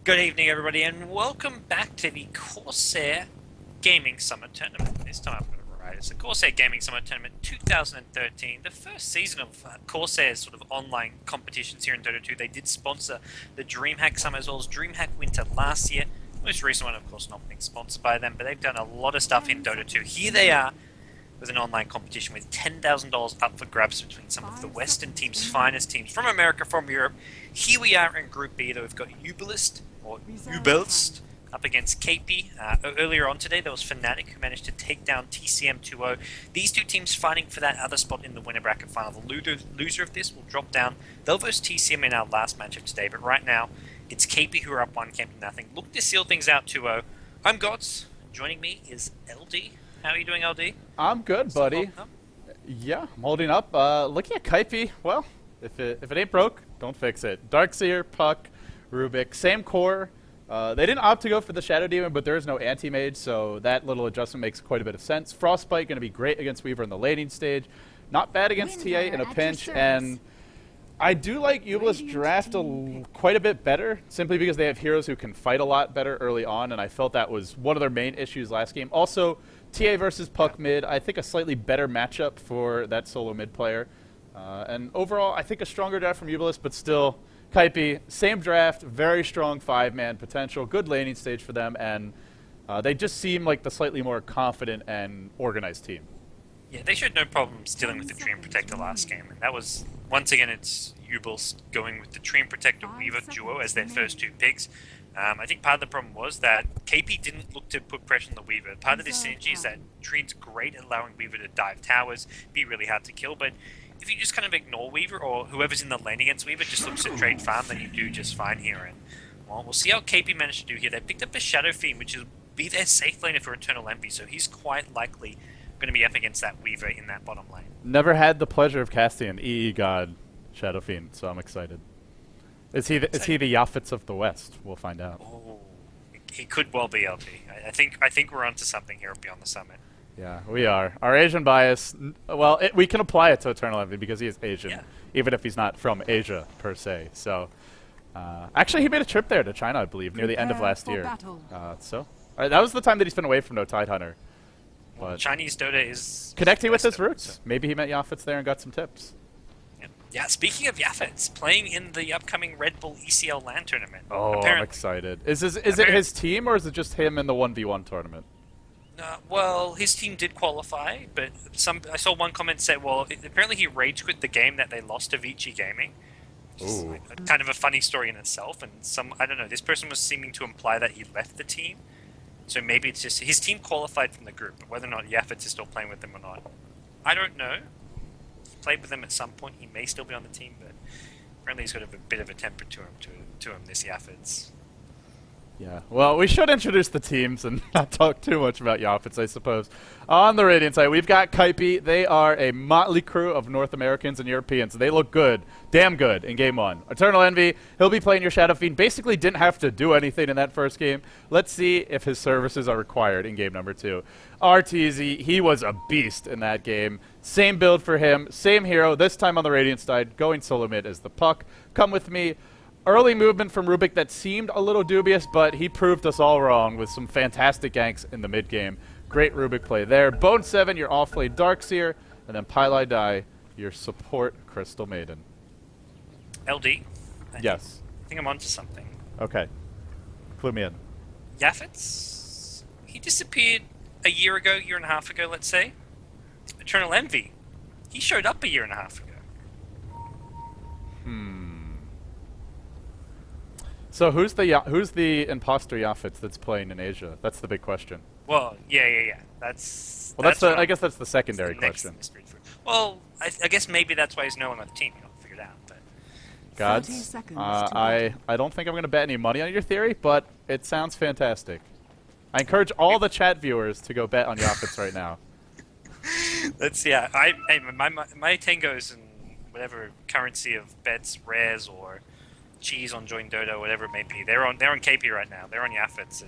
Good evening, everybody, and welcome back to the Corsair Gaming Summer Tournament. This time I'm going to write it's the Corsair Gaming Summer Tournament 2013, the first season of Corsair's sort of online competitions here in Dota 2. They did sponsor the DreamHack Summer as well as DreamHack Winter last year. The most recent one, of course, not being sponsored by them, but they've done a lot of stuff in Dota 2. Here they are with an online competition with $10,000 up for grabs between some of the Western teams, finest teams from America, from Europe. Here we are in Group B, though we've got Uebelst, or Uebelst, up against Kaipi. Earlier on today, there was fnatic who managed to take down TCM 2-0. These two teams fighting for that other spot in the winner bracket final. The loser of this will drop down. They'll verse TCM in our last match of today, but right now, it's Kaipi who are up 1 game to nothing. Looking to seal things out 2-0. I'm Gods. Joining me is LD. How are you doing, LD? I'm good, buddy. Yeah, I'm holding up. Looking at Kaipi, well, if it ain't broke, don't fix it. Darkseer, Puck, Rubik, same core. They didn't opt to go for the Shadow Demon, but there is no anti-mage, so that little adjustment makes quite a bit of sense. Frostbite going to be great against Weaver in the laning stage. Not bad against TA in a pinch, and I do like Uebelst draft quite a bit better, simply because they have heroes who can fight a lot better early on, and I felt that was one of their main issues last game. Also, TA versus Puck mid, I think a slightly better matchup for that solo mid player. And overall, I think a stronger draft from Uebelst, but still, Kaipi, same draft, very strong 5-man potential, good laning stage for them, and they just seem like the slightly more confident and organized team. Yeah, they showed no problems dealing with the Dream Protector last game, and that was, once again, it's Uebelst going with the Dream Protector Weaver duo as their first 2 picks. I think part of the problem was that Kaipi didn't look to put pressure on the Weaver. Part of this synergy is that Dream's great at allowing Weaver to dive towers, be really hard to kill, but if you just kind of ignore Weaver, or whoever's in the lane against Weaver just looks to trade farm, then you do just fine here. And well, we'll see how Kaipi managed to do here. They picked up a Shadow Fiend, which will be their safe laner for Eternal Envy, so he's quite likely going to be up against that Weaver in that bottom lane. Never had the pleasure of casting an EE God Shadow Fiend, so I'm excited. Is he the Yaffets of the West? We'll find out. Oh, he could well be LP. I think we're onto something here beyond the summit. Yeah, we are. Our Asian bias, well, we can apply it to Eternal Envy because he is Asian, even if he's not from Asia, per se. So, actually, he made a trip there to China, I believe, near the end of last year. That was the time that he's been away from No Tidehunter. Well, Chinese Dota is connecting with his roots. So. Maybe he met Yaffets there and got some tips. Yeah, speaking of Yaffets, playing in the upcoming Red Bull ECL LAN tournament. Oh, apparently. I'm excited. Is it his team, or is it just him in the 1v1 tournament? Well, his team did qualify, but I saw one comment say, well, apparently he rage quit the game that they lost to Vici Gaming. Like kind of a funny story in itself, and I don't know, this person was seeming to imply that he left the team. So maybe it's just his team qualified from the group, but whether or not Yaffets is still playing with them or not, I don't know. He played with them at some point. He may still be on the team, but apparently he's got a bit of a temper to him, this Yaffets. Yeah, well, we should introduce the teams and not talk too much about Yaffets, I suppose. On the Radiant side, we've got Kaipi. They are a motley crew of North Americans and Europeans. They look good, damn good, in Game 1. Eternal Envy, he'll be playing your Shadow Fiend. Basically didn't have to do anything in that first game. Let's see if his services are required in Game number 2. RTZ, he was a beast in that game. Same build for him, same hero, this time on the Radiant side, going solo mid as the Puck. Come with me. Early movement from Rubik that seemed a little dubious, but he proved us all wrong with some fantastic ganks in the mid game. Great Rubik play there. Bone 7, your off-lane Darkseer, and then Pylai Dai, your support Crystal Maiden. LD? Yes. I think I'm onto something. Okay. Clue me in. Yaffets? He disappeared a year and a half ago, let's say. Eternal Envy? He showed up a year and a half ago. So who's the imposter Yaffets that's playing in Asia? That's the big question. Well, yeah. I guess that's the secondary question. Well, I guess maybe that's why he's no one on the team. You don't figure it out. But Gods, I don't think I'm going to bet any money on your theory, but it sounds fantastic. I encourage all the chat viewers to go bet on Yaffets right now. My tangos and whatever currency of bets, rares, or cheese on Join Dota, whatever it may be. They're on Kaipi right now. They're on Yaffets.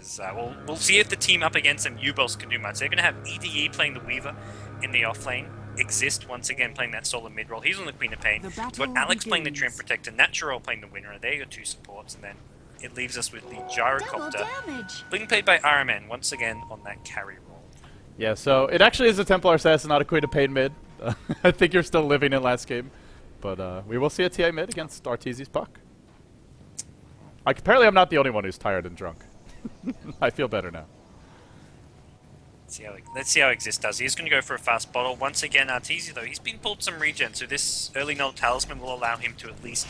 We'll see if the team up against them, Uebelst, can do much. They're going to have EDE playing the Weaver in the offlane. Exist once again playing that solo mid role. He's on the Queen of Pain. You've got Alex playing the Dream Protector, Natural playing the Winner. They're your 2 supports, and then it leaves us with the Gyrocopter being played by RMN once again on that carry role. Yeah, so it actually is a Templar Assassin, not a Queen of Pain mid. I think you're still living in last game. But we will see a TI mid against RTZ's Puck. Apparently I'm not the only one who's tired and drunk. I feel better now. Let's see how Exist does. He's going to go for a fast bottle. Once again, Arteezy, though, he's been pulled some regen, so this early null talisman will allow him to at least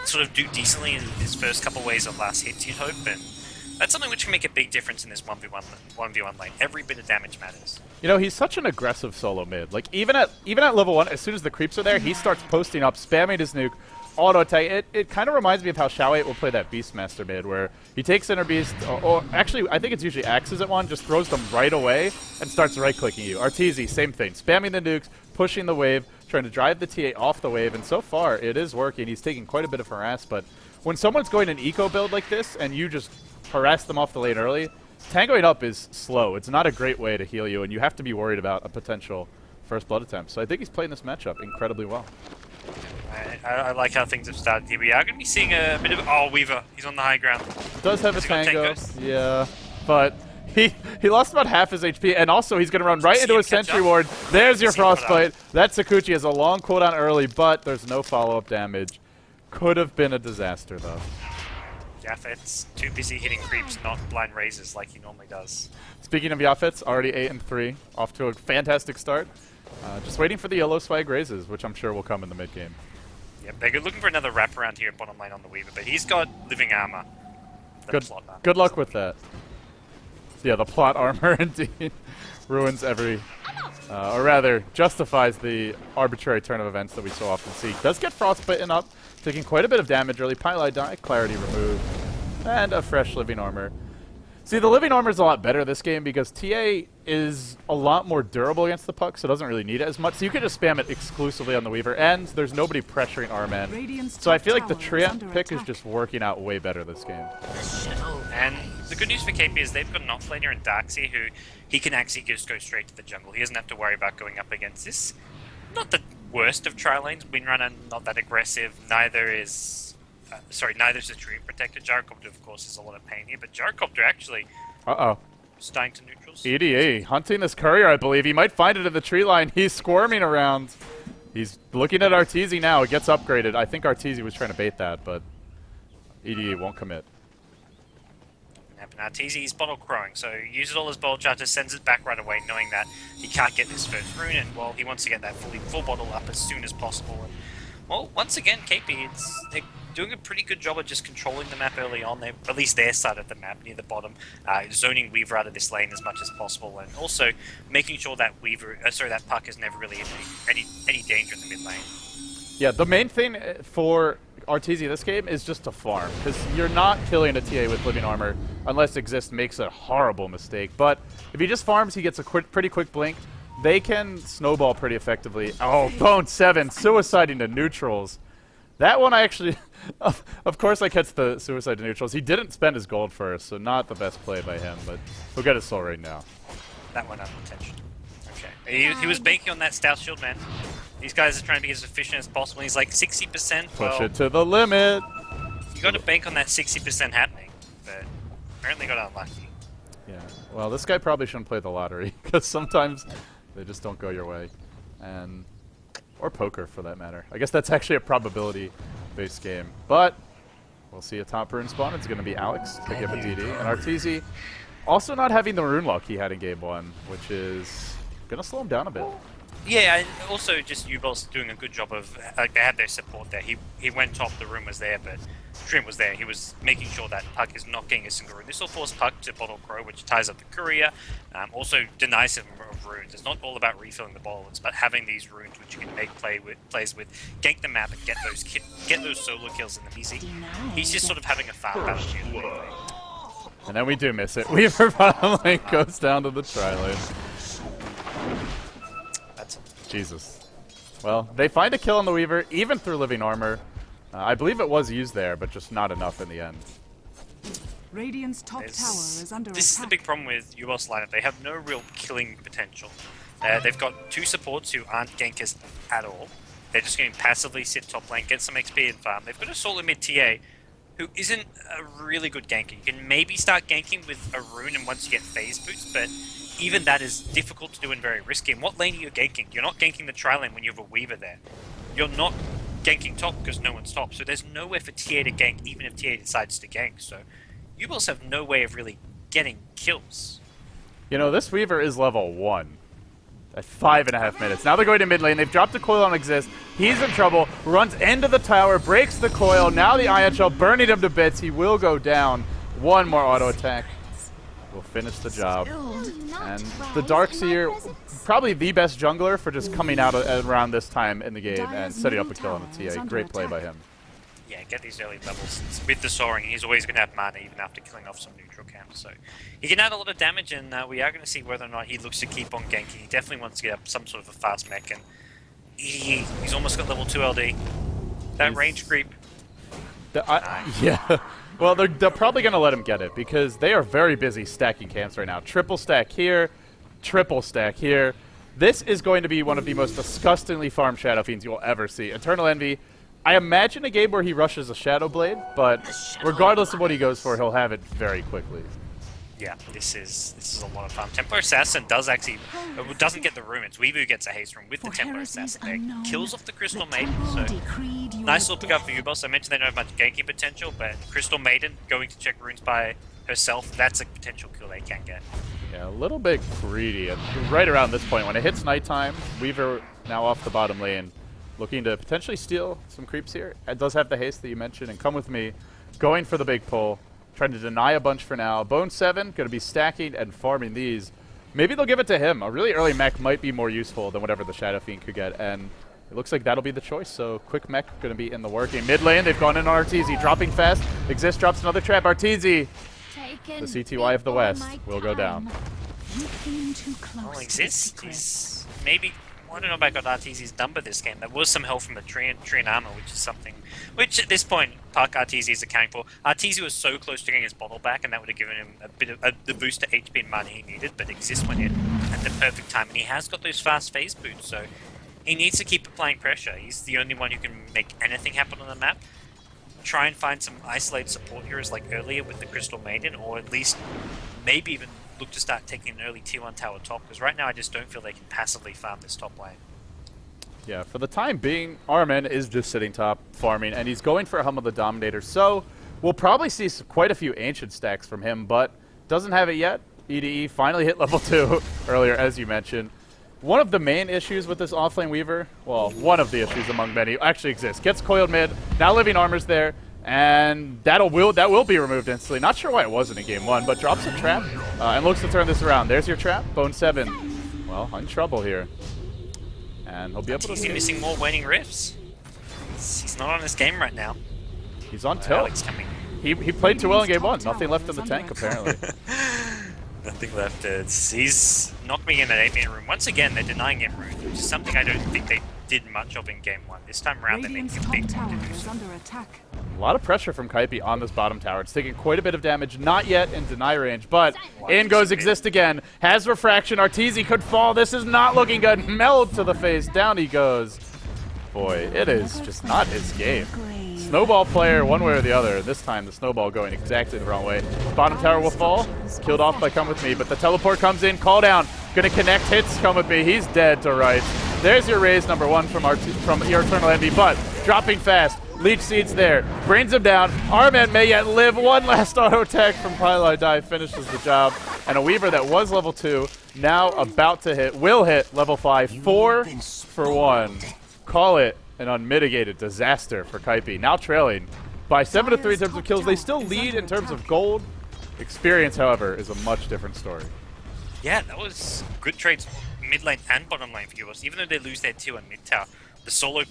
sort of do decently in his first couple waves of last hits, you'd hope, and that's something which can make a big difference in this 1v1 lane. Every bit of damage matters. You know, he's such an aggressive solo mid. Like, even at level 1, as soon as the creeps are there, he starts posting up, spamming his nuke, auto attack. It kind of reminds me of how Xiao8 will play that Beastmaster mid, where he takes Inner Beast, or actually, I think it's usually axes at one, just throws them right away and starts right-clicking you. Arteezy, same thing. Spamming the nukes, pushing the wave, trying to drive the TA off the wave, and so far, it is working. He's taking quite a bit of harass, but when someone's going an eco build like this, and you just harass them off the lane early, tangoing up is slow. It's not a great way to heal you, and you have to be worried about a potential first blood attempt. So I think he's playing this matchup incredibly well. I like how things have started here. We are going to be seeing a bit of... Oh, Weaver. He's on the high ground. Does have a tango. Yeah, but he lost about half his HP, and also he's going to run right into a sentry ward. There's your Frostbite. That Sakuchi has a long cooldown early, but there's no follow-up damage. Could have been a disaster, though. Yafet's too busy hitting creeps, not blind razors like he normally does. Speaking of Yafet's, already 8-3, off to a fantastic start. Just waiting for the yellow swag raises, which I'm sure will come in the mid game. Yep, they're looking for another wraparound here at bottom lane on the Weaver, but he's got living armor. Good luck with that. Yeah, the plot armor indeed ruins every, or rather, justifies the arbitrary turn of events that we so often see. Does get frostbitten up, taking quite a bit of damage early. Pylai die, clarity removed, and a fresh living armor. See, the living armor is a lot better this game because TA is a lot more durable against the puck, so it doesn't really need it as much. So you can just spam it exclusively on the Weaver, and there's nobody pressuring RMN. So I feel like the Treant pick is just working out way better this game. And the good news for Kaipi is they've got an offlaner in Darkseer who he can actually just go straight to the jungle. He doesn't have to worry about going up against this. Not the worst of tri lanes. Windrunner, not that aggressive. Neither is the tree protector. Gyrocopter, of course, is a lot of pain here, but Gyrocopter actually starting to neutrals. EDA hunting this courier, I believe. He might find it in the tree line. He's squirming around. He's looking at Arteezy now. It gets upgraded. I think Arteezy was trying to bait that, but EDA won't commit. Arteezy is bottle crowing, so use it all as bottle charger, sends it back right away, knowing that he can't get this first rune, and well, he wants to get that full bottle up as soon as possible. And well, once again, Kaipi, they're doing a pretty good job of just controlling the map early on. They're at least their side of the map near the bottom, zoning Weaver out of this lane as much as possible, and also making sure that that puck is never really in any danger in the mid lane. Yeah, the main thing for Arteezy this game is just to farm, because you're not killing a TA with living armor unless Exist makes a horrible mistake. But if he just farms, he gets a pretty quick blink. They can snowball pretty effectively. Oh, Bone 7, suiciding to neutrals. That one I actually, of course I catch the suicide to neutrals. He didn't spend his gold first, so not the best play by him, but he'll get his soul right now. That one unintentional. Okay. He was banking on that stout shield, man. These guys are trying to be as efficient as possible. He's like 60%. Push it to the limit. You got to bank on that 60% happening, but apparently got unlucky. Yeah. Well, this guy probably shouldn't play the lottery because sometimes they just don't go your way, or poker for that matter. I guess that's actually a probability-based game, but we'll see a top rune spawn. It's going to be Alex picking up a DD, and Arteezy also not having the rune luck he had in game 1, which is going to slow him down a bit. Yeah, and also just Uebelst doing a good job of, they had their support there. He went top, the room was there, but Trim was there. He was making sure that Puck is not getting a single rune. This will force Puck to bottle Crow, which ties up the courier. Also denies him of runes. It's not all about refilling the bottle, it's about having these runes which you can make plays with, gank the map and get those solo kills in the easy. He's just sort of having a farm battle here. And then we do miss it. Weaver bottom lane goes down to the tri-lane. Jesus. Well, they find a kill on the Weaver, even through living armor. I believe it was used there, but just not enough in the end. Radiant's top tower is under attack. This is the big problem with Uebelst's lineup. They have no real killing potential. They've got 2 supports who aren't gankers at all. They're just going to passively sit top lane, get some XP and farm. They've got a solo mid TA who isn't a really good ganker. You can maybe start ganking with a rune and once you get phase boots, but even that is difficult to do and very risky. And what lane are you ganking? You're not ganking the tri lane when you have a Weaver there. You're not ganking top because no one's top, so there's nowhere for TA to gank even if TA decides to gank, so Uebelst have no way of really getting kills. You know, this Weaver is level 1 at 5.5 minutes. Now they're going to mid lane. They've dropped the coil on Exist. He's in trouble. Runs into the tower, breaks the coil. Now the IHL burning him to bits. He will go down. One more auto attack will finish the job. And the Darkseer, probably the best jungler for just coming out around this time in the game and setting up a kill on the TA. Great play by him. Yeah, get these early levels. With the soaring, he's always going to have mana even after killing off some neutral camps. So he can add a lot of damage, and we are going to see whether or not he looks to keep on ganking. He definitely wants to get up some sort of a fast mech, and he's almost got level 2 LD. That range creep. Yeah. Well, they're probably going to let him get it because they are very busy stacking camps right now. Triple stack here, triple stack here. This is going to be one of the most disgustingly farmed Shadow Fiends you will ever see. Eternal Envy. I imagine a game where he rushes a Shadow Blade, but regardless of what he goes for, he'll have it very quickly. Yeah, this is a lot of fun. Templar Assassin doesn't get the rune. It's Weevu who gets a haste rune with the Templar Assassin there. Kills off the Crystal Maiden, so nice little pick up for Uebelst. I mentioned they don't have much ganking potential, but Crystal Maiden going to check runes by herself, that's a potential kill they can get. Yeah, a little bit greedy. Right around this point, when it hits nighttime, Weaver now off the bottom lane, looking to potentially steal some creeps here. It does have the haste that you mentioned, and come with me, going for the big pull, trying to deny a bunch for now. Bone 7, going to be stacking and farming these. Maybe they'll give it to him. A really early mech might be more useful than whatever the Shadow Fiend could get, and it looks like that'll be the choice, so quick mech going to be in the working. Mid lane, they've gone in on Arteezy, dropping fast. Exist drops another trap. Arteezy, the CTY of the West, will go down. Well, Exist, he's maybe... I don't know about Arteezy's number this game. There was some help from the Treant armor, which is something which at this point Puck Arteezy is accounting for. Arteezy was so close to getting his bottle back, and that would have given him a bit of the boost to HP and money he needed, but Exist went in at the perfect time, and he has got those fast phase boots, so he needs to keep applying pressure. He's the only one who can make anything happen on the map. Try and find some isolated support heroes like earlier with the Crystal Maiden, or at least maybe even look to start taking an early T1 tower top, because right now I just don't feel they can passively farm this top lane. Yeah, for the time being, Armin is just sitting top farming, and he's going for Helm of the Dominator, so we'll probably see quite a few Ancient stacks from him, but doesn't have it yet. EDE finally hit level 2 earlier, as you mentioned. One of the main issues with this offlane Weaver, well, one of the issues among many, actually exists. Gets coiled mid, now Living Armor's there, and that will be removed instantly. Not sure why it wasn't in game 1, but drops a trap and looks to turn this around. There's your trap. Bone 7, well, in trouble here. And he'll be able to... He's missing more waning rifts. He's not on his game right now. He's on tilt. He played too well in game 1. Nothing left in the tank, apparently. Nothing left. He's knocked me in that 8-man room. Once again, they're denying him rune, which is something I don't think they did much of in game 1. This time around, they're making a big point to do so. A lot of pressure from Kaipi on this bottom tower. It's taking quite a bit of damage, not yet in deny range, but in goes Exist again. Has refraction. Arteezy could fall. This is not looking good. Meld to the face. Down he goes. Boy, it is just not his game. Snowball player, one way or the other. This time, the snowball going exactly the wrong way. Bottom tower will fall. Killed off by Come With Me, but the teleport comes in. Call down. Gonna connect hits Come With Me. He's dead to right. There's your raise number 1 from your Eternal Envy, but dropping fast. Leech Seed's there. Brings him down. Arman may yet live. One last auto attack from Pylai Die finishes the job. And a Weaver that was level 2, now about to hit, will hit level 5. 4 for 1. Call it an unmitigated disaster for Kaipi. Now trailing by 7 to 3 in terms of kills. They still lead in terms of gold. Experience, however, is a much different story. Yeah, that was good trades mid lane and bottom lane for Uebelst. Even though they lose their 2 on mid tower, the solo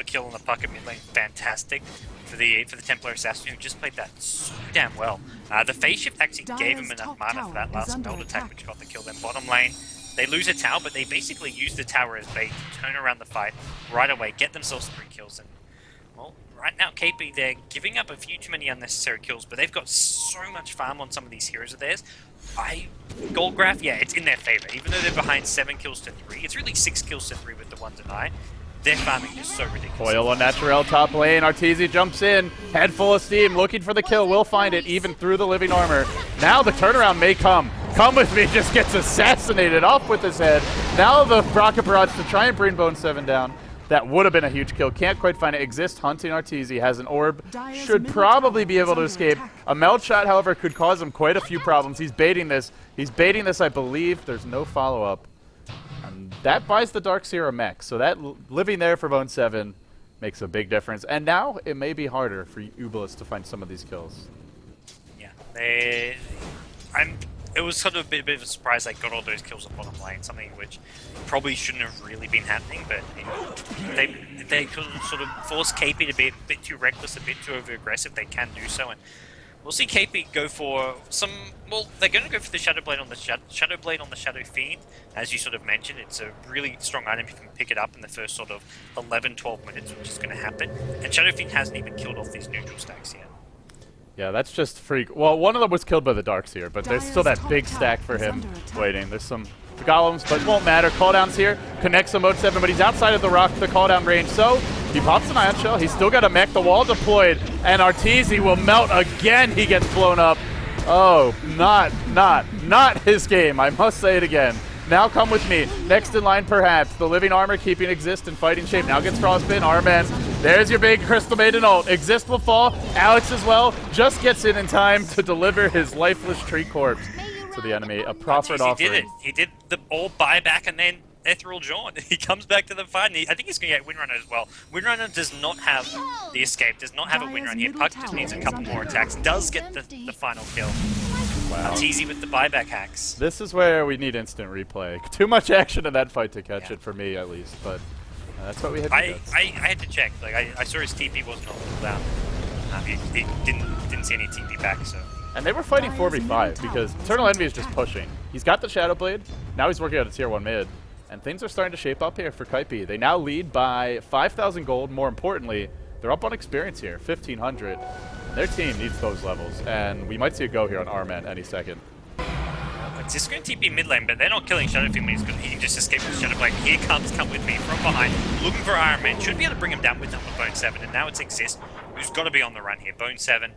kill on the puck at mid lane, fantastic for the Templar Assassin, who just played that so damn well. The phase shift actually gave him enough mana for that last meld attack, which got the kill. Then bottom lane, they lose a tower, but they basically use the tower as bait to turn around the fight right away, get themselves 3 kills, and well, right now Kaipi, they're giving up a few too many unnecessary kills, but they've got so much farm on some of these heroes of theirs. Gold graph, yeah, it's in their favor. Even though they're behind 7 kills to 3, it's really 6 kills to 3 with the 1 deny. their farming is so ridiculous. Coil on Naturel top lane. Arteezy jumps in, head full of steam, looking for the kill. Will find it even through the living armor. Now the turnaround may come. Come with me just gets assassinated off with his head. Now the rocket barrage to try and bring Bone 7 down. That would have been a huge kill. Can't quite find it. Exist hunting Arteezy. Has an orb. Should probably be able to escape. A meld shot, however, could cause him quite a few problems. He's baiting this. He's baiting this, I believe. There's no follow-up. And that buys the Darkseer a mech. So that living there for Bone 7 makes a big difference. And now it may be harder for Uebelst to find some of these kills. Yeah. It was sort of a bit of a surprise they got all those kills on bottom lane, something which probably shouldn't have really been happening, but they could sort of force Kaipi to be a bit too reckless, a bit too over-aggressive. They can do so, and we'll see Kaipi go for some... Well, they're going to go for the Shadow Blade on the Shadow Fiend. As you sort of mentioned, it's a really strong item if you can pick it up in the first sort of 11-12 minutes, which is going to happen. And Shadow Fiend hasn't even killed off these neutral stacks yet. Yeah, that's just freak. Well, one of them was killed by the Darkseer, but there's still that big stack for him waiting. There's some golems, but it won't matter. Cooldowns here, connects on Mode 7, but he's outside of the cooldown range, so he pops an Ion Shell. He's still got a mech, the wall deployed, and Arteezy will melt again. He gets blown up. Oh, not his game. I must say it again. Now come with me. Next in line, perhaps. The living armor keeping Exist in fighting shape. Now gets frostbitten. Armen. There's your big Crystal Maiden ult. Exist will fall. Alex as well. Just gets in time to deliver his lifeless tree corpse to the enemy. A proffered offer. He did it. He did the all buyback and then Ethereal Jawn. He comes back to the fight. And I think he's going to get Windrunner as well. Windrunner does not have the escape. Does not have a Windrun here. Puck just needs a couple more attacks. Does get the final kill. Wow. It's easy with the buyback hacks. This is where we need instant replay. Too much action in that fight to catch it for me, at least. But that's what we had to do. I had to check. Like I saw his TP wasn't on cooldown. He didn't see any TP back. So. And they were fighting 4v5 because Eternal Envy is just pushing. He's got the Shadow Blade. Now he's working out a tier 1 mid. And things are starting to shape up here for Kaipi. They now lead by 5,000 gold. More importantly, they're up on experience here, 1,500. Their team needs those levels, and we might see a go here on Armen any second. It's going to TP mid lane, but they're not killing Shadow Fiend when he can just escape with Shadow Blade. Here comes Come With Me from behind, looking for Iron Man. Should be able to bring him down with Bone 7, and now it's Exist, who's got to be on the run here. Bone 7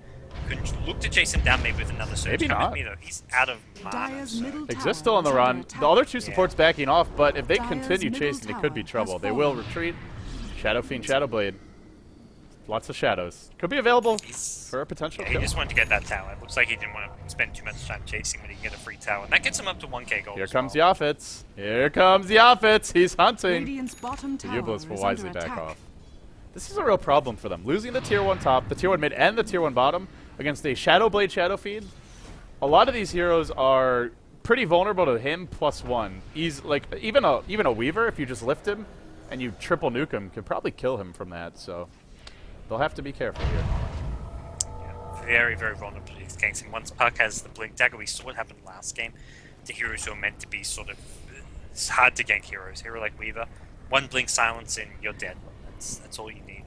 could look to chase him down maybe with another surge. Maybe not. With Me, though. He's out of mana. So. Exist still on the run. The other two supports backing off, but if they continue chasing, it could be trouble. They will retreat. Shadow Fiend, Shadow Blade. Lots of shadows. Could be available for a potential kill. He just wanted to get that tower. It looks like he didn't want to spend too much time chasing when he can get a free tower. And that gets him up to 1k gold. Here comes Yafits. Here comes Yafits. He's hunting. The Uebelst will wisely back off. This is a real problem for them. Losing the tier 1 top, the tier 1 mid, and the tier 1 bottom against a Shadow Blade Shadow Fiend. A lot of these heroes are pretty vulnerable to him +1. He's like even a Weaver, if you just lift him and you triple nuke him, can probably kill him from that. So they'll have to be careful here. Yeah, very, very vulnerable to these ganks. And once Puck has the Blink Dagger, we saw what happened last game. The heroes who are meant to be sort of... It's hard to gank heroes. Hero like Weaver, one Blink Silence and you're dead. That's all you need.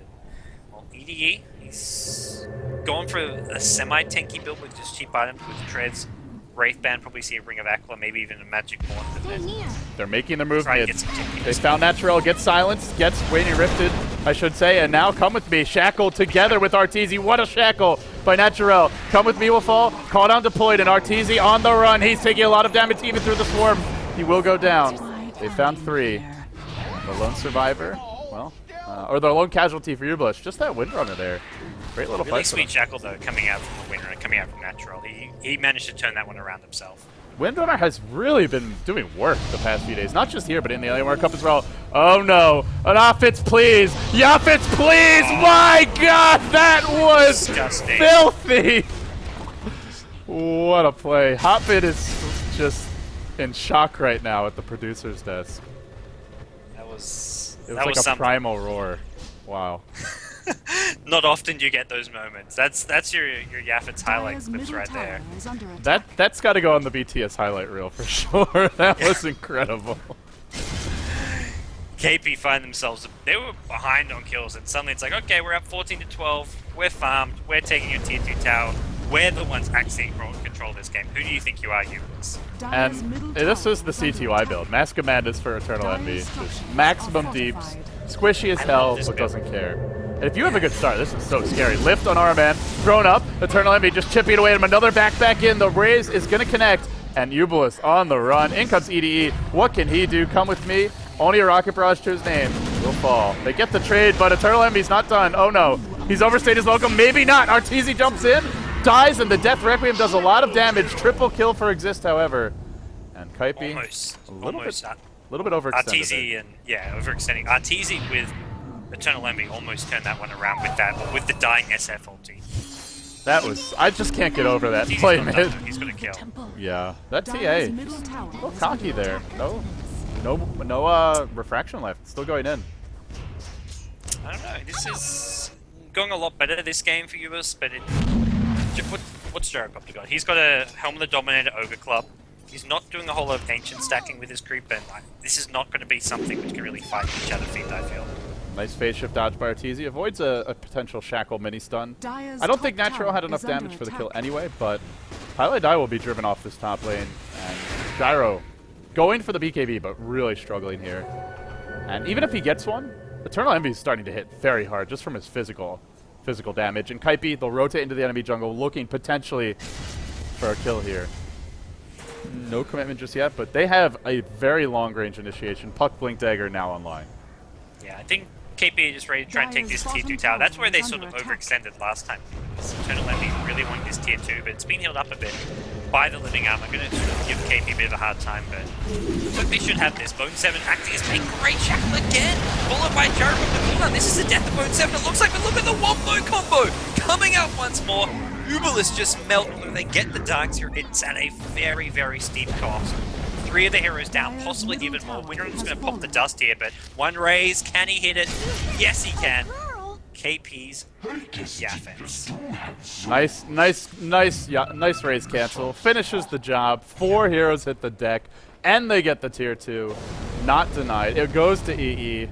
Well, EDE, he's going for a semi-tanky build with just cheap items with treads. Wraithband, probably see a Ring of Aqua, maybe even a Magic Wand. They're making the move mid. They They found Naturel, gets silenced, gets Wayne Rifted, I should say, and now Come With Me, shackled together with Arteezy. What a shackle by Naturel. Come With Me will fall, call down deployed, and Arteezy on the run. He's taking a lot of damage even through the swarm. He will go down. They found 3. The lone survivor, well, or the lone casualty for Uebelst. Just that Windrunner there. Great little really fight. Sweet Shackle though, coming out from the winner and coming out from Natural. He managed to turn that one around himself. Windrunner has really been doing work the past few days, not just here, but in the Alienware Cup as well. Oh no, an Yafits please! Yafits please! Oh. My god, that was disgusting. Filthy! What a play. Hotbit is just in shock right now at the producer's desk. That was... It was like a something. primal roar. Wow. Not often you get those moments. That's your Yafits highlight clips right there. That's got to go on the BTS highlight reel for sure. That was incredible. Kaipi find themselves, they were behind on kills, and suddenly it's like, okay, we're up 14-12, we're farmed, we're taking your tier 2 tower, we're the ones actually control this game. Who do you think you are, Uebelst? And this is the CTY build. Mask of Madness for Eternal Envy. Just maximum deeps. Squishy as I hell, love this but build. doesn't care. And if you have a good start, this is so scary. Lift on Arman, thrown up. Eternal Envy just chipping away at him. Another back in. The Raze is going to connect. And Uebelst on the run. In comes EDE. What can he do? Come with me. Only a rocket barrage to his name. Will fall. They get the trade, but Eternal Envy's not done. Oh no. He's overstayed his welcome. Maybe not. Arteezy jumps in, dies, and the Death Requiem does a lot of damage. Triple kill for Exist, however. And Kaipi, Almost. a little Almost. bit overextended. Arteezy and, yeah, overextending. Arteezy with Eternal Envy almost turned that one around with that, with the dying SF ulti. That was, I just can't get over that Arteezy's play not mid. done, though. He's got a kill. Yeah, that TA. Dire's A middle tower little is cocky under there. attack. No refraction left. Still going in. I don't know. This is going a lot better this game for Uebelst, but what's Gyrocopter got? He's got a Helm of the Dominator Ogre Club. He's not doing a whole lot of ancient stacking with his creep, and this is not going to be something which can really fight each other feet, I feel. Nice phase shift dodge by Arteezy. Avoids a potential shackle mini stun. Dire's I don't top think Natural had tower enough is under damage for the attack. kill anyway, but Highlight Die will be driven off this top lane. And Gyro going for the BKB, but really struggling here. And even if he gets one, Eternal Envy is starting to hit very hard just from his physical damage. And Kaipi, they'll rotate into the enemy jungle, looking potentially for a kill here. No commitment just yet, but they have a very long-range initiation. Puck Blink Dagger now online. Yeah, I think KP just ready to try and take this tier 2 tower. That's where they sort of overextended last time. Eternal Envy really wanting this tier 2, but it's been healed up a bit by the living arm. I'm going to sort of give KP a bit of a hard time, but looks like they should have this. Bone 7 acting as a great shackle again, followed by Jared from the corner. This is the death of Bone 7. It looks like, but look at the Wombo combo coming out once more. Uebelst just melt. They get the Darks here. It's at a very, very steep cost. 3 of the heroes down, possibly even more. Winter's going to pop the dust here, but one raise. Can he hit it? Yes, he can. KP's Yaffens. Nice raise cancel. Finishes the job. 4 heroes hit the deck, and they get the tier 2. Not denied. It goes to EE.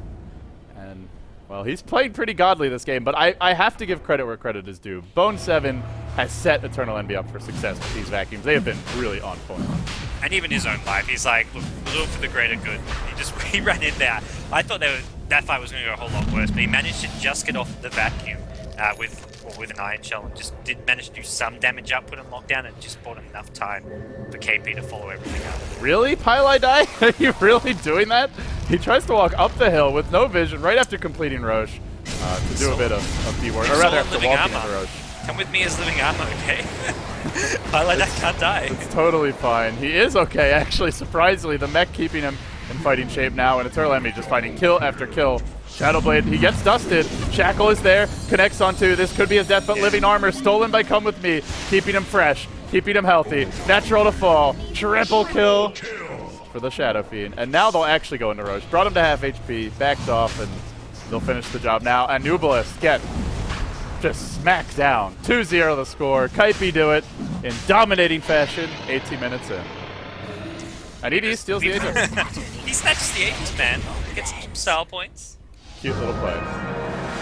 And, well, he's played pretty godly this game, but I have to give credit where credit is due. Bone 7 has set Eternal Envy up for success with these vacuums. They have been really on point. And even his own life, he's like, look for the greater good. He ran in there. I thought that fight was going to go a whole lot worse, but he managed to just get off the vacuum with an Iron Shell and just did manage to do some damage up, put him lockdown, and just bought him enough time for KP to follow everything up. Really, Pylai Die? Are you really doing that? He tries to walk up the hill with no vision right after completing Roche to do a bit of D-ward, or rather after walking into Roche. Come with me as living armor, okay? Highlight that can't die. It's totally fine. He is okay, actually, surprisingly. The mech keeping him in fighting shape now, and Eternal Enemy just fighting kill after kill. Shadowblade, he gets dusted. Shackle is there, connects onto. This could be his death, but living armor stolen by Come With Me, keeping him fresh, keeping him healthy. Natural to fall. Triple kill for the Shadow Fiend. And now they'll actually go into Roche. Brought him to half HP, backed off, and they'll finish the job now. And Uebelst get just smacked down. 2-0 the score. Kaipi do it in dominating fashion, 18 minutes in. And ED steals the Aegis. He snatches the Aegis, man. Gets some style points. Cute little play.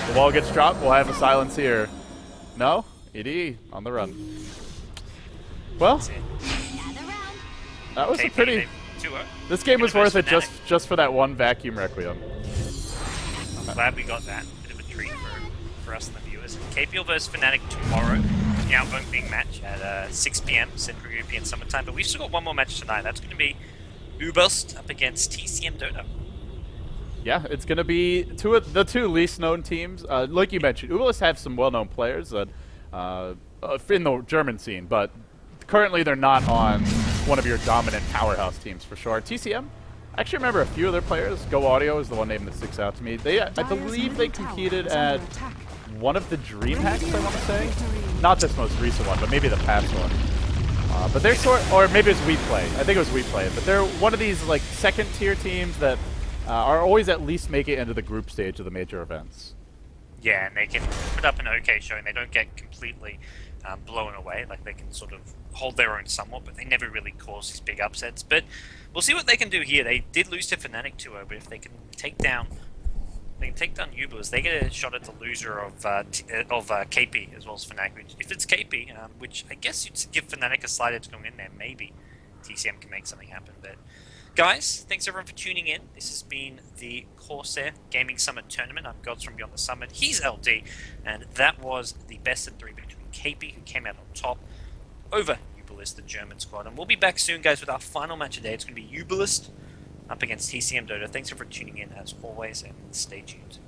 The wall gets dropped, we'll have a silence here. No? ED on the run. Well, that was a pretty... This game was worth it just for that one vacuum Requiem. I'm glad we got that. Bit of a treat for us and the viewers. KPL versus Fnatic tomorrow. The opening match at 6 p.m. Central European Summertime. But we've still got one more match tonight. That's going to be Uebelst up against TCM Dota. Yeah, it's going to be the two least known teams. Like you mentioned, Uebelst have some well-known players that in the German scene, but currently they're not on one of your dominant powerhouse teams for sure. TCM, I actually remember a few of their players. Go Audio is the one name that sticks out to me. I believe they competed at one of the Dream Hacks, I want to say. Not this most recent one, but maybe the past one. But they're or maybe it's WePlay. I think it was WePlay. But they're one of these like second-tier teams that are always at least make it into the group stage of the major events. Yeah, and they can put up an okay showing. They don't get completely blown away. Like, they can sort of hold their own somewhat, but they never really cause these big upsets. But we'll see what they can do here. They did lose to Fnatic 2-0, but if they can take down Uebelst, they get a shot at the loser of KP as well as Fnatic. If it's KP, which I guess you'd give Fnatic a slight edge going in there, maybe TCM can make something happen. But Guys, thanks everyone for tuning in. This has been the Corsair Gaming Summit Tournament. I'm Gods from Beyond the Summit. He's LD, and that was the best of 3 between Kaipi, who came out on top, over Uebelst, the German squad. And we'll be back soon, guys, with our final match today. It's going to be Uebelst up against TCM Dota. Thanks for tuning in, as always, and stay tuned.